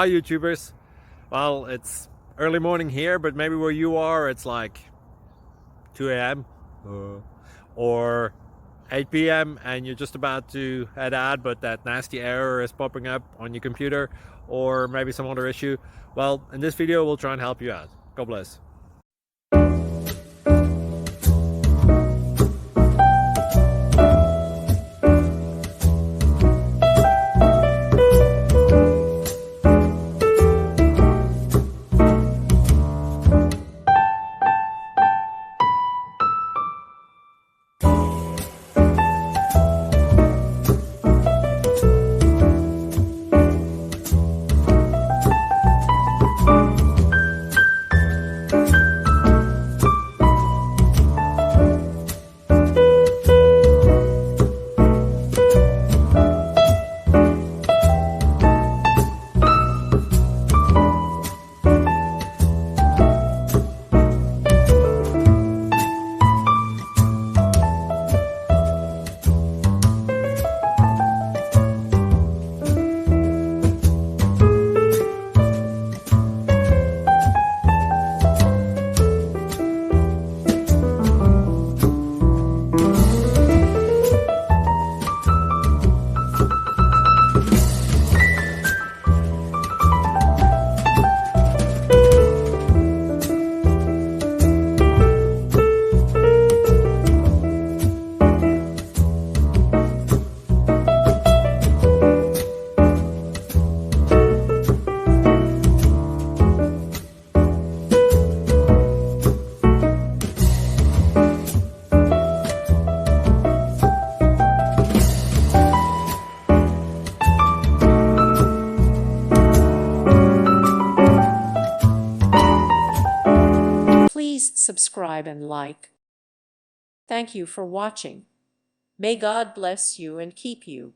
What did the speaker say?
Hi YouTubers. Well, it's early morning here, but maybe where you are it's like 2 a.m. or 8 p.m. and you're just about to head out, but that nasty error is popping up on your computer, or maybe some other issue. Well, in this video we'll try and help you out. God bless. Please subscribe and like. Thank you for watching. May God bless you and keep you.